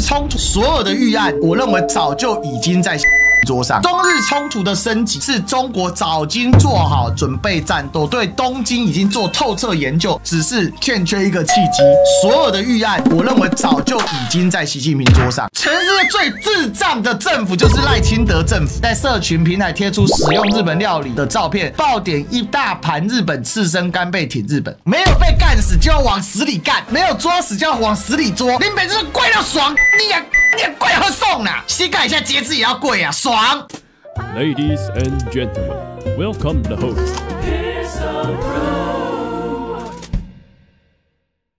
衝突所有的預案，我認為早就已經在桌上。中日衝突的升級是中國早經做好準備戰鬥，對東京已經做透徹研究，只是欠缺一個契機。所有的預案，我認為早就已經在習近平桌上。全世界最智障的政府就是賴清德政府，在社群平台貼出使用日本料理的照片，爆點一大盤日本刺身干貝挺日本，沒有被幹死就要往死裡幹，沒有捉死就要往死裡捉。林北就是跪到爽，你也跪喝送啦，膝蓋一下節制也要跪啊，爽。Ladies and gentlemen, welcome the host.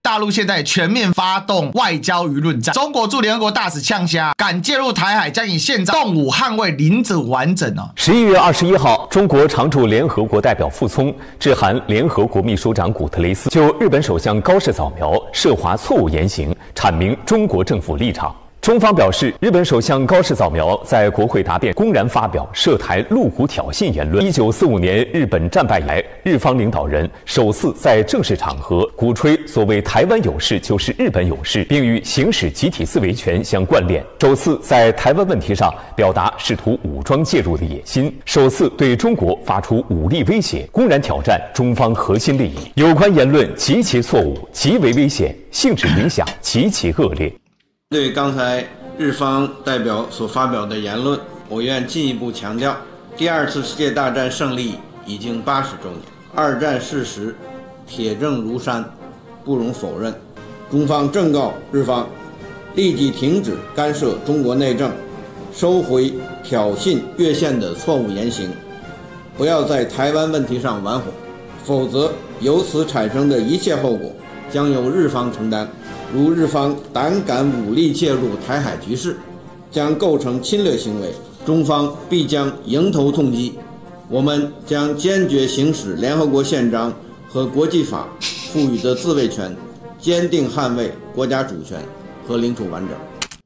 大陸現在全面發動外交輿論戰，中國駐聯合國大使嗆聲，敢介入台海將以憲章動武捍衛領土完整哦。11月21號，中國常駐聯合國代表傅聰致函聯合國秘書長古特雷斯，就日本首相高市早苗涉華錯誤言行，闡明中國政府立場。中方表示，日本首相高市早苗在國會答辯公然發表涉台露骨挑釁言論。1945年日本戰敗以來，日方領導人首次在正式場合鼓吹所謂台灣有事就是日本有事，並與行使集體自衛權相關聯。首次在台灣問題上表達試圖武裝介入的野心，首次對中國發出武力威脅，公然挑戰中方核心利益。有關言論極其錯誤，極為危險，性質影響極其惡劣。對剛才日方代表所發表的言論，我願進一步強調，第二次世界大戰勝利已經80周年，二戰事實鐵證如山，不容否認。中方正告日方，立即停止干涉中國內政，收回挑釁越線的錯誤言行，不要在台灣問題上玩火，否則由此產生的一切後果將由日方承擔。如日方膽敢武力介入台海局勢，將構成侵略行為，中方必將迎頭痛擊。我們將堅決行使聯合國憲章和國際法賦予的自衛權，堅定捍衛國家主權和領土完整。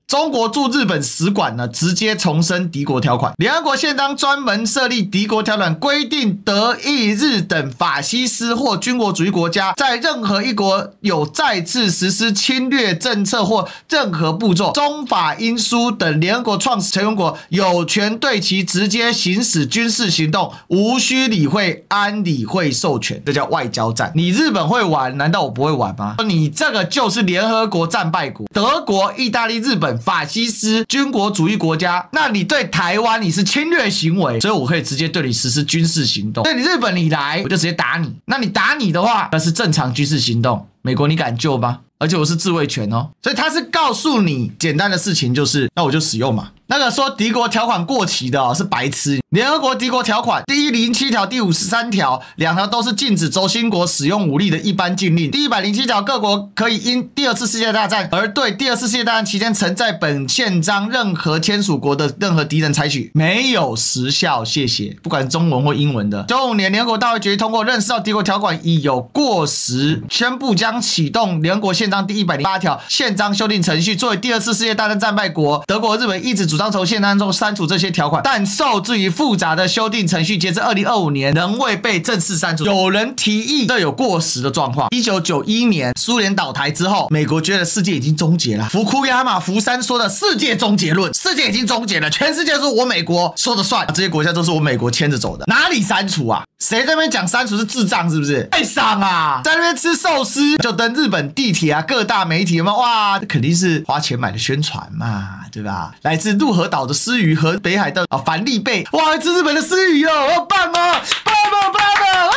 中國駐日本使館呢，直接重申敵國條款。聯合國憲章專門設立敵國條款，規定德、意、日等法西斯或軍國主義國家，在任何一國有再次實施侵略政策或任何步驟，中法英蘇等聯合國創始成員國有權對其直接行使軍事行動，無需理會安理會授權。這叫外交戰。你日本會玩，難道我不會玩嗎？你這個就是聯合國戰敗國，德國、意大利、日本。法西斯軍國主義國家，那你對台灣你是侵略行為，所以我可以直接對你實施軍事行動。對你日本你來，我就直接打你。那你打你的話，那是正常軍事行動。美國你敢救嗎？而且我是自衛權哦，所以他是告訴你簡單的事情就是，那我就使用嘛。那個說敵國條款過期的哦，是白痴。聯合國敵國條款第107條、第53條，兩條都是禁止軸心國使用武力的一般禁令。第107條，各國可以因第二次世界大戰而對第二次世界大戰期間曾在本憲章任何簽署國的任何敵人採取沒有時效。謝謝，不管中文或英文的。95年聯合國大會決議通過認識到敵國條款已有過時，宣布將啟動聯合國憲章第108條憲章修訂程序。作為第二次世界大戰戰敗國，德國、日本一直主張從憲章中刪除這些條款，但受制於複雜的修訂程序，截至2025年仍未被正式刪除。有人提議這有過時的狀況。1991年蘇聯倒台之後，美國覺得世界已經終結了。福庫亞馬福山說的世界終結論，世界已經終結了，全世界是我美國說了算，這些國家都是我美國牽着走的，哪裡刪除啊？誰在那邊講刪除是智障是不是？太傷啊！在那邊吃壽司就登日本地鐵啊，各大媒體有沒有？哇，這肯定是花錢買的宣傳嘛，對吧？來自鹿兒島的鰤魚和北海道帆立貝，哇，吃日本的鰤魚哦，好棒哦，棒哦棒哦！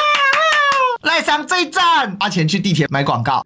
哇，賴上最讚，花錢去地鐵買廣告，哇！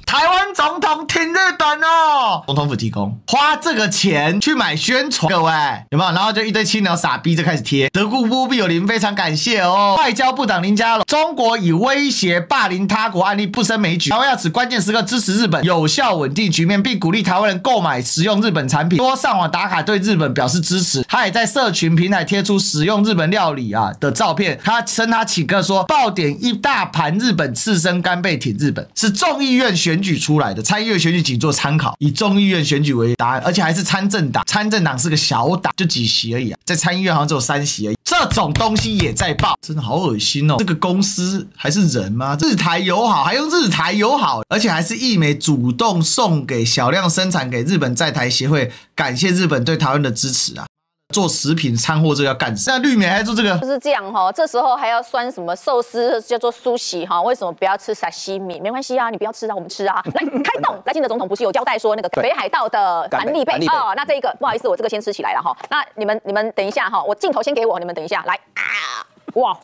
台灣總統挺日本哦，總統府提供花這個錢去買宣傳，各位有沒有？然後就一堆青鳥傻逼就開始貼德固波必有林，非常感謝哦。外交部長林佳龍，中國以威脅霸凌他國案例不勝枚舉，台灣要此關鍵時刻支持日本有效穩定局面，並鼓勵台灣人購買使用日本產品，多上網打卡對日本表示支持。他也在社群平台貼出使用日本料理的照片，他稱他請客說爆點一大盤日本刺身干貝挺日本，是眾議院選舉出來的，參議院選舉僅做參考，以眾議院選舉為答案，而且還是參政黨，參政黨是個小黨，就幾席而已啊，在參議院好像只有3席而已。這種東西也在報，真的好惡心哦！這個公司還是人嗎？日台友好，還用日台友好，而且還是義美主動送給小量生產給日本在台協會，感謝日本對台灣的支持啊！做食品餐貨這個要幹什麼？那綠美還做這個就是這樣哈，這時候還要酸什麼壽司叫做蘇喜哈？為什麼不要吃沙西米？沒關係啊，你不要吃啊，我們吃啊！來開動，賴清德總統不是有交代說那個北海道的帆立貝哦？那這一個不好意思，我這個先吃起來了哈。那你們等一下哈，我鏡頭先給我，你們等一下來啊！哇，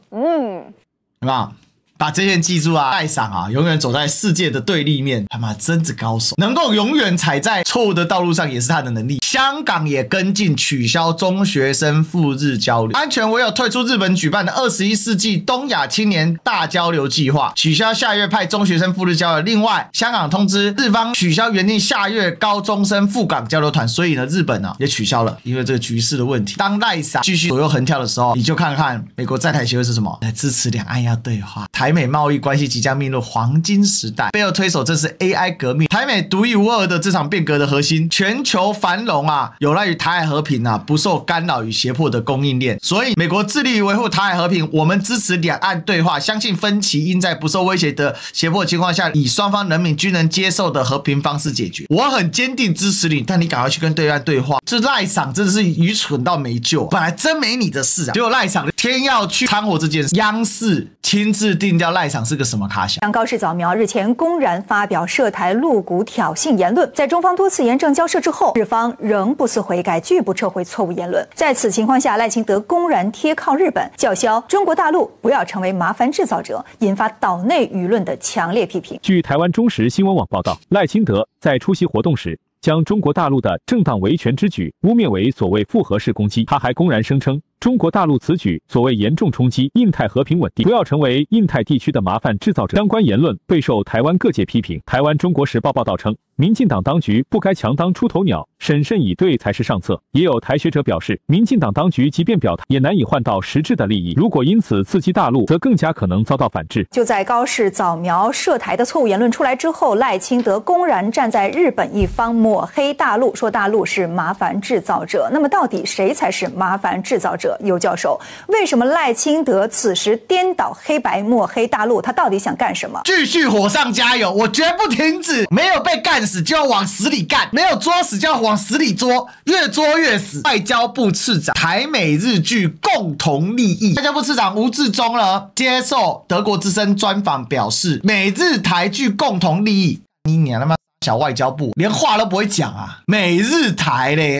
有没有？把这件記住啊，賴桑啊，永遠走在世界的對立面，他媽真子高手，能夠永遠踩在錯誤的道路上，也是他的能力。香港也跟進取消中學生赴日交流，安全唯有退出日本舉辦的21世紀東亞青年大交流計劃，取消下月派中學生赴日交流。另外，香港通知日方取消原定下月高中生赴港交流團，所以呢，日本啊也取消了，因為這個局勢的問題。當賴桑繼續左右橫跳的時候，你就看看美國在台協會是什麼，來支持兩岸要對話，台美貿易關係即將進入黃金時代，背後推手正是 AI 革命，台美獨一無二的這場變革的核心，全球繁榮啊，有賴於台海和平啊，不受干擾與脅迫的供應鏈。所以美國致力於維護台海和平，我們支持兩岸對話，相信分歧應在不受威脅的脅迫情況下，以雙方人民均能接受的和平方式解決。我很堅定支持你，但你趕快去跟對岸對話。這賴桑真的是愚蠢到沒救，本來真沒你的事啊，結果賴桑偏要去摻和這件事，央視親自定調賴桑是個什麼咖小。高市早苗日前公然發表涉台陸股挑釁言論，在中方多次嚴正交涉之後，日方仍不思悔改，拒不撤回錯誤言論。在此情況下，賴清德公然貼靠日本，叫囂中國大陸不要成為麻煩製造者，引發島內輿論的強烈批評。據台灣中時新聞網報道，賴清德在出席活動時，將中國大陸的正當維權之舉污衊為所謂複合式攻擊，他還公然聲稱中國大陸此舉所謂嚴重衝擊印太和平穩定，不要成為印太地區的麻煩製造者。相關言論備受台灣各界批評。台灣中國時報報道稱，民進黨當局不該強當出頭鳥，審慎以對才是上策。也有台學者表示，民進黨當局即便表態，也難以換到實質的利益。如果因此刺激大陸，則更加可能遭到反制。就在高市早苗涉台的錯誤言論出來之後，賴清德公然站在日本一方抹黑大陸，說大陸是麻煩製造者。那麼到底誰才是麻煩製造者？尤教授，為什麼賴清德此時顛倒黑白抹黑大陸？他到底想幹什麼？繼續火上加油，我絕不停止。沒有被幹死就要往死裡幹，沒有捉死就要往死裡捉，越捉越死。外交部次長台美日具共同利益，外交部次長吳志忠呢接受德國之聲專訪表示，美日台具共同利益。你娘他媽小外交部連話都不會講啊，美日台嘞。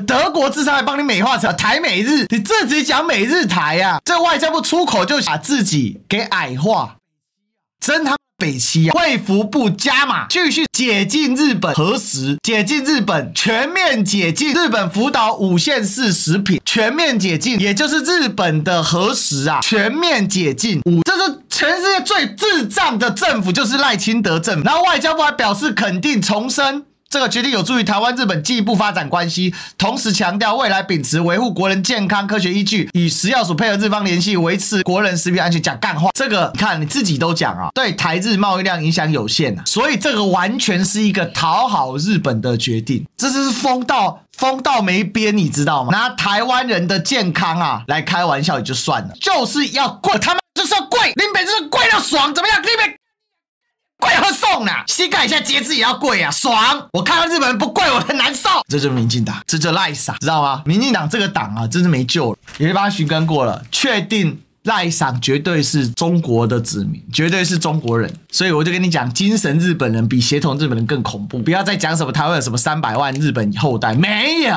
德國至少還幫你美化成台美日，你自己講美日台啊，這外交部出口就把自己給矮化，真他媽北七啊！衛福部加碼繼續解禁日本核食，解禁日本，全面解禁日本福島5縣市食品，全面解禁，也就是日本的核食啊，全面解禁。這是全世界最智障的政府，就是賴清德政府。然後外交部還表示肯定，重申這個決定有助於台灣日本進一步發展關係，同時強調未來秉持維護國人健康科學依據，與食藥署配合日方聯繫，維持國人食品安全。講幹話，這個你看你自己都講啊，對台日貿易量影響有限啊，所以這個完全是一個討好日本的決定，這就是瘋到沒邊，你知道嗎？拿台灣人的健康啊來開玩笑也就算了，就是要貴，他媽就是要貴，林北就是貴到爽，怎麼樣？林北貴喝送啦，膝蓋一下節制也要貴啊，爽！我看到日本人不貴，我很難受。這就是民進黨，這就賴桑，知道嗎？民進黨這個黨啊，真是沒救了，也幫他尋根過了，確定賴桑絕對是中國的子民，絕對是中國人。所以我就跟你講，精神日本人比血統日本人更恐怖。不要再講什麼台灣有什麼300萬日本後代，沒有。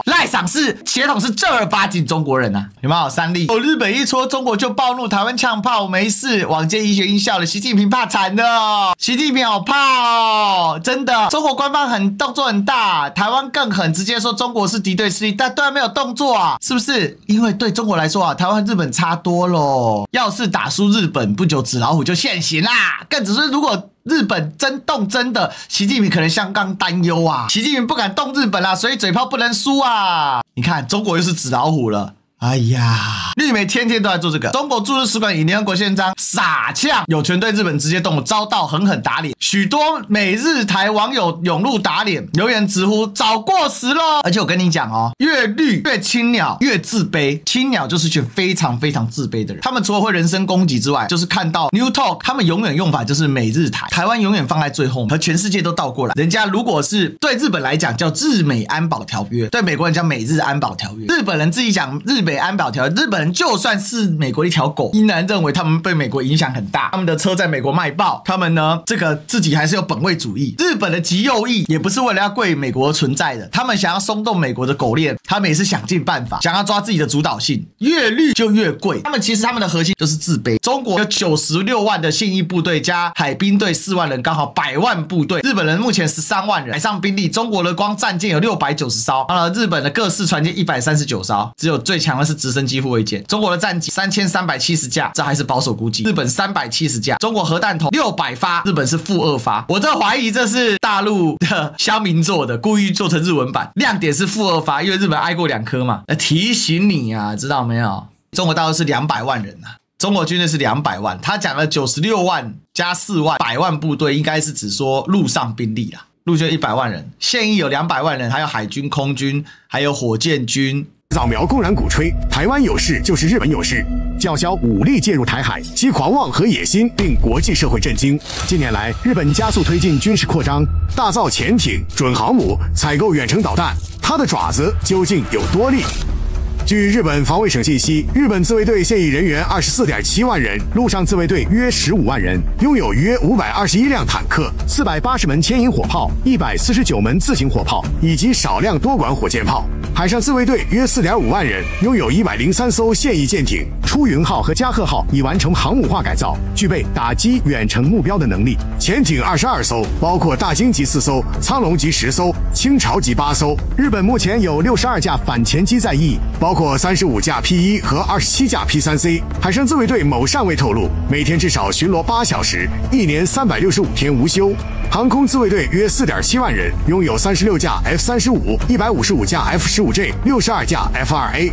賴桑是血統是正兒八經中國人啊，有沒有3例？日本一戳中國就暴怒，台灣嗆炮沒事，往屆醫學院校的習近平怕慘的哦，習近平好怕哦，真的。中國官方動作很大，台灣更狠，直接說中國是敵對勢力，但對岸沒有動作啊，是不是？因為對中國來說啊，台灣和日本差多了。要是打輸日本，不久紙老虎就現形啦。更只是如果日本真動真的，習近平可能相當擔憂啊。習近平不敢動日本啦，所以嘴炮不能輸啊。你看中國又是紙老虎了，哎呀。綠媒天天都在做這個。中國駐日使館以聯合國憲章撒嗆，有權對日本直接動武，遭到狠狠打臉。許多美日台網友湧入打臉，留言直呼早過時嘍。而且我跟你講哦，越綠越青鳥越自卑，青鳥就是群非常非常自卑的人。他們除了會人身攻擊之外，就是看到 New Talk， 他們永遠用法就是美日台，台灣永遠放在最後面，和全世界都倒過來。人家如果是對日本來講叫日美安保條約，對美國人叫美日安保條約，日本人自己講日美安保條約，日本人就算是美國的一條狗，依然認為他們被美國影響很大，他們的車在美國賣爆，他們呢這個自己還是有本位主義。日本的極右翼也不是為了要跪美國存在的，他們想要鬆動美國的狗鏈，他們也是想盡辦法想要抓自己的主導性，越綠就越貴。他们其實他们的核心就是自卑。中國有96萬的現役部隊加海兵隊4萬人，剛好100萬部隊。日本人目前13萬人，海上兵力，中國的光戰艦有690艘，日本的各式船艦139艘，只有最強的是直升機護衛艦。中國的戰機3370架，這還是保守估計。日本370架，中國核彈頭600發，日本是-2發。我這懷疑這是大陸的鄉民做的，故意做成日文版，亮點是-2發，因為日本挨過2顆嘛。提醒你啊，知道沒有？中國大陸是200萬人啊，中國軍隊是200萬，他講了96萬加4萬，100萬部隊應該是指說陸上兵力啦，陸軍100萬人，現役有200萬人，還有海軍、空軍，還有火箭軍。早苗公然鼓吹台灣有事就是日本有事，叫囂武力介入台海，其狂妄和野心令國際社會震驚。近年來，日本加速推進軍事擴張，大造潛艇、準航母，採購遠程導彈，它的爪子究竟有多利？據日本防衛省信息，日本自衛隊現役人員24.7萬人，陸上自衛隊約15萬人，擁有約521輛坦克、480門牽引火炮、149門自行火炮以及少量多管火箭炮。海上自衛隊約4.5萬人，擁有103艘現役艦艇，出雲號和加賀號已完成航母化改造，具備打擊遠程目標的能力。潛艇22艘，包括大鯨級4艘、蒼龍級10艘、清朝級8艘。日本目前有62架反潛機在役，包括35架 P1 和27架 P3C。海上自衛隊某上尉透露，每天至少巡邏8小時，一年365天無休。航空自衛隊約4.7萬人，擁有36架 F-35、155架 F-15J、62架 F-2A。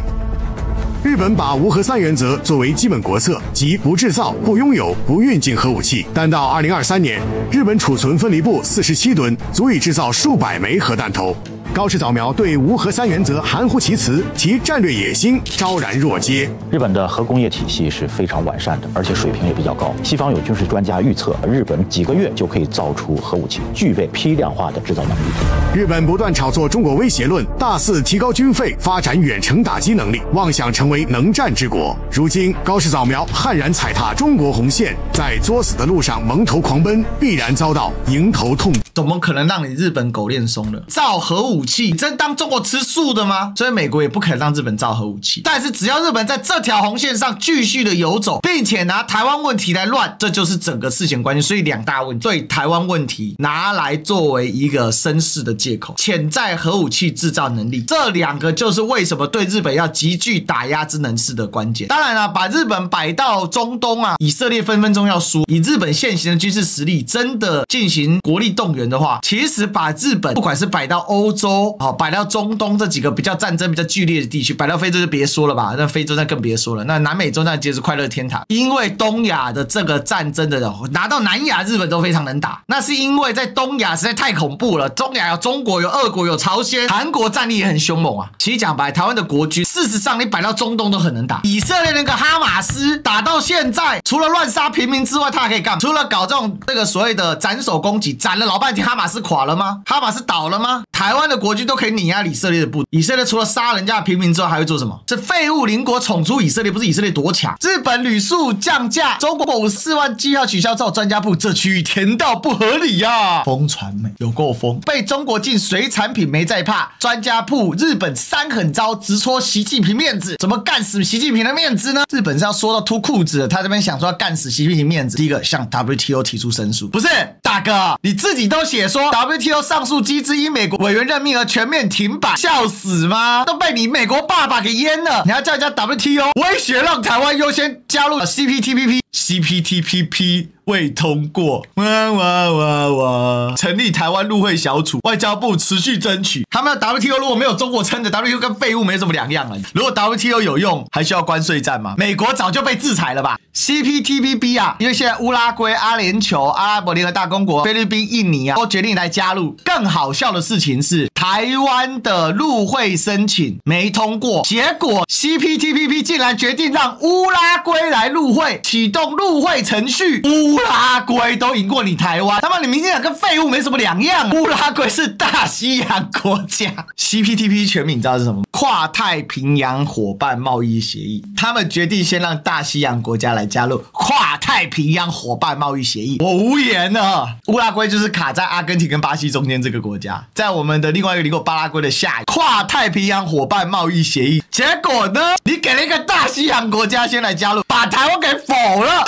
日本把无核3原則作為基本國策，即不製造、不擁有、不運進核武器。但到2023年，日本儲存分離布47噸，足以製造數百枚核彈頭。高市早苗對無核3原則含糊其辭，其戰略野心昭然若揭。日本的核工業體系是非常完善的，而且水平也比較高。西方有軍事專家預測，日本幾個月就可以造出核武器，具備批量化的製造能力。日本不斷炒作中國威脅論，大肆提高軍費，發展遠程打擊能力，妄想成為能戰之國。如今高市早苗悍然踩踏中國紅線，在作死的路上蒙頭狂奔，必然遭到迎頭痛。怎麼可能讓你日本狗鏈鬆了？造核武器，你真當中國吃素的嗎？所以美國也不可能讓日本造核武器。但是只要日本在這條紅線上繼續的游走，並且拿台灣問題來亂，這就是整個事情關係。所以兩大問題，對台灣問題拿來作為一個聲勢的借口，潛在核武器制造能力，這兩個就是為什麼對日本要極具打壓之能事的關鍵。當然了，把日本擺到中東啊，以色列分分鐘要輸。以日本現行的軍事實力，真的進行國力動員的話，其實把日本不管是擺到歐洲，擺到中東這幾個比較戰爭比較劇烈的地區，擺到非洲就別說了吧，那非洲那更別說了，那南美洲那簡直是快樂天堂。因為東亞的這個戰爭的人拿到南亞，日本都非常能打，那是因為在東亞實在太恐怖了。東亞有中國，有俄國，有朝鮮，韓國戰力也很兇猛啊。其實講白，台灣的國軍事實上你擺到中東都很能打。以色列那個哈馬斯打到現在，除了亂殺平民之外，他還可以幹嘛？除了搞這種這個所謂的斬首攻擊，斬了老半天，哈馬斯垮了嗎？哈馬斯倒了嗎？台灣的國軍都可以碾壓以色列的部隊。以色列除了殺人家的平民之外，還會做什麼？這廢物鄰國闖出以色列，不是以色列多強？日本旅宿降價，中國54萬機票取消之後，專家部這區域填到不合理呀、啊！瘋傳媒有夠瘋，被中國禁水產品沒在怕。專家部日本3狠招，直戳習近平面子，怎麼幹死習近平的面子呢？日本是要說到脫褲子了，他這邊想說要幹死習近平面子。第一個向 WTO 提出申訴，不是大哥，你自己都寫說 WTO 上訴機制因美國委員任命而全面停擺，笑死嗎？都被你美國爸爸給淹了，你還叫人家 WTO 威脅讓台灣優先加入 CPTPP， CPTPP 未通過，成立台灣陸會小組，外交部持續爭取。他們的 WTO 如果沒有中國撐着 ，WTO 跟廢物沒什麼兩樣了。如果 WTO 有用，還需要關稅戰嗎？美國早就被制裁了吧 ？CPTPP 啊，因為現在烏拉圭、阿聯酋、阿拉伯聯合大公國、菲律賓、印尼啊，都決定來加入。更好笑的事情是，台灣的陸會申請沒通過，結果 CPTPP 竟然決定讓烏拉圭來入會，啟動入會程序。烏拉圭都贏過你台灣，他媽你民進黨跟廢物沒什麼兩樣。烏拉圭是大西洋國家。CPTPP 全名你知道是什麼？跨太平洋夥伴貿易協議。他們決定先讓大西洋國家來加入跨太平洋夥伴貿易協議。我無言了。烏拉圭就是卡在阿根廷跟巴西中間這個國家，在我們的另外一個鄰國巴拉圭的下跨太平洋夥伴貿易協議。結果呢，你給了一個大西洋國家先來加入，把台灣給否了。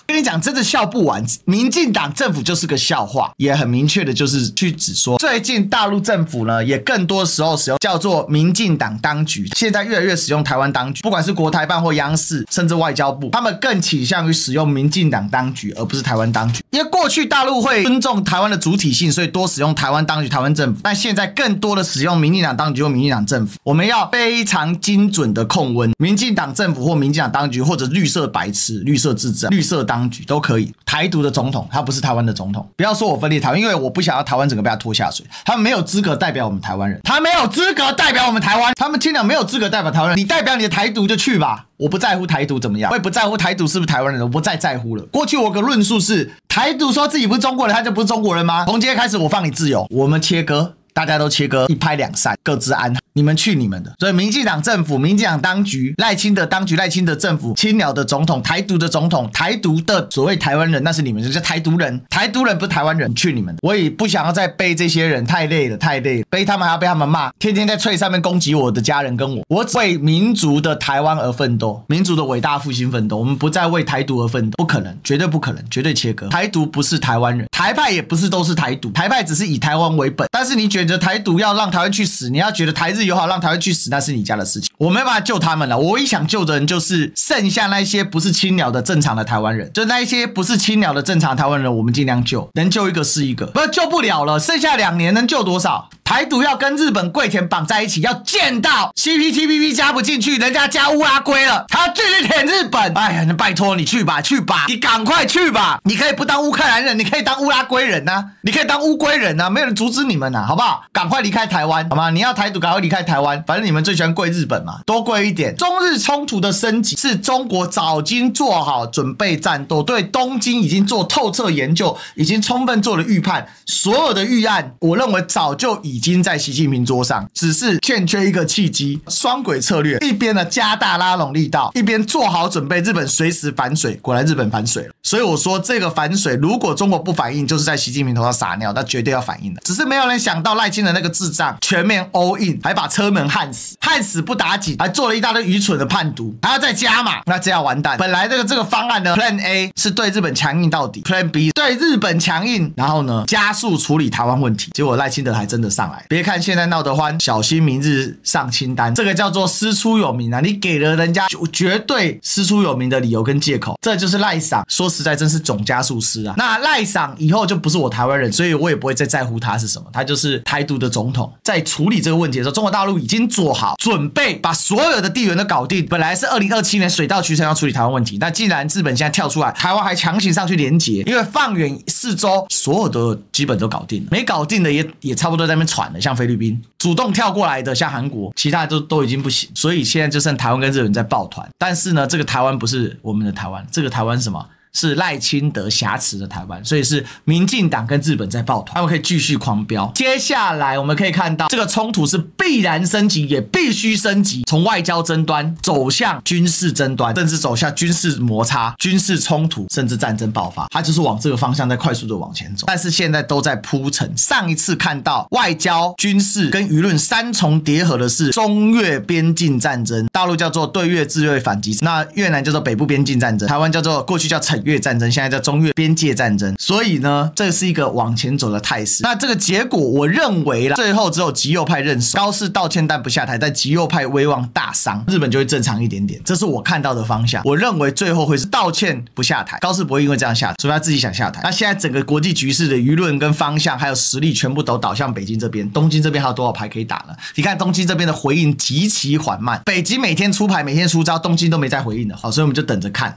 跟你講，真的笑不完。民進黨政府就是個笑話，也很明確的就是去指說，最近大陸政府呢，也更多時候使用叫做民進黨當局，現在越來越使用台灣當局，不管是國台辦或央視，甚至外交部，他們更傾向於使用民進黨當局，而不是台灣當局。因為過去大陸會尊重台灣的主體性，所以多使用台灣當局、台灣政府，但現在更多的使用民進黨當局或民進党政府。我们要非常精準的控溫，民進黨政府或民進黨當局，或者綠色白痴、綠色智障、綠色當局都可以。台獨的總統他不是台灣的總統，不要說我分裂台灣，因為我不想要台灣整個被他拖下水，他們沒有資格代表我們台灣人，他沒有資格代表我們台灣，他們親黨沒有資格代表台灣人，你代表你的台獨就去吧，我不在乎台獨怎麼樣，我也不在乎台獨是不是台灣人，我不再在乎了。過去我有個論述是，台獨說自己不是中國人，他就不是中國人嗎？從今天開始我放你自由，我們切割。大家都切割，一拍兩散，各自安好，你們去你們的。所以民進黨政府、民進黨當局、賴清德當局、賴清德政府、青鳥的總統、台獨的總統、台獨的所謂台灣人，那是你們，就是台獨人。台獨人不是台灣人，去你們的。我也不想要再背這些人，太累了，太累了，背他們還要被他們罵，天天在脆上面攻擊我的家人跟我。我只為民族的台灣而奮鬥，民族的偉大復興奮鬥。我們不再為台獨而奮鬥，不可能，絕對不可能，絕對切割。台獨不是台灣人，台派也不是都是台獨，台派只是以台灣為本。但是你覺得台獨要讓台灣去死，你要覺得台日友好讓台灣去死，那是你家的事情，我沒辦法救他們了。我唯一想救的人就是剩下那些不是青鳥的正常的台灣人，就那一些不是青鳥的正常的台灣人，我們盡量救，能救一個是一個，不救不了了。剩下2年能救多少？台獨要跟日本跪舔綁在一起，要見到 CPTPP 加不進去，人家加烏拉圭了，他要繼續舔日本。哎呀，那拜託你去吧，去吧，你趕快去吧。你可以不當烏克蘭人，你可以當烏拉圭人啊，你可以當烏龜人啊，沒有人阻止你們啊，好不好？趕快離開台灣，好嗎？你要台獨，趕快離開台灣，反正你們最喜歡跪日本嘛，多跪一點。中日衝突的升級是中國早經做好準備戰鬥，對東京已經做透徹研究，已經充分做了預判，所有的預案，我認為早就已經在習近平桌上，只是欠缺一個契機。雙軌策略，一邊呢加大拉攏力道，一邊做好準備，日本隨時反水。果然日本反水了，所以我說這個反水，如果中國不反應，就是在習近平頭上撒尿，那絕對要反應的。只是沒有人想到賴清德那個智障全面 all in， 還把車門焊死，焊死不打緊，還做了一大堆愚蠢的判讀，還要再加碼，那這樣完蛋。本來這個方案呢 ，Plan A 是對日本強硬到底 ，Plan B 對日本強硬，然後呢加速處理台灣問題。結果賴清德還真的上來，別看現在鬧得歡，小心明日上清單，這個叫做師出有名啊！你給了人家絕對師出有名的理由跟借口，這就是賴桑。說實在，真是總加速師啊！那賴桑以後就不是我台灣人，所以我也不會再在乎他是什麼，他就是台獨的總統。在處理這個問題的時候，中國大陸已經做好準備，把所有的地緣都搞定。本來是2027年水到渠成要處理台灣問題，那既然日本現在跳出來，台灣還強行上去連結，因為放遠4周，所有的基本都搞定了，沒搞定的也差不多在那邊喘了，像菲律賓主動跳過來的，像韓國，其他的都已經不行，所以現在就剩台灣跟日本在抱團。但是呢，這個台灣不是我們的台灣，這個台灣是什麼？是賴清德挾持的台灣，所以是民進黨跟日本在抱團，他們可以繼續狂飆。接下來我們可以看到，這個衝突是必然升級，也必須升級，從外交爭端走向軍事爭端，甚至走向軍事摩擦、軍事衝突，甚至戰爭爆發。它就是往這個方向在快速的往前走。但是現在都在鋪陳。上一次看到外交、軍事跟輿論3重疊合的是中越邊境戰爭，大陸叫做對越自衛反擊，那越南叫做北部邊境戰爭，台灣叫做過去叫逞越戰爭，現在叫中越邊界戰爭。所以呢，這是一個往前走的態勢。那這個結果，我認為啦，最後只有極右派認輸，高市道歉但不下台，但極右派威望大傷，日本就會正常一點點。這是我看到的方向。我認為最後會是道歉不下台，高市不會因為這樣下台，除非他自己想下台。那現在整個國際局勢的輿論跟方向還有實力全部都導向北京這邊，東京這邊還有多少牌可以打呢？你看東京這邊的回應極其緩慢，北京每天出牌，每天出招，東京都沒再回應了。好，所以我們就等着看。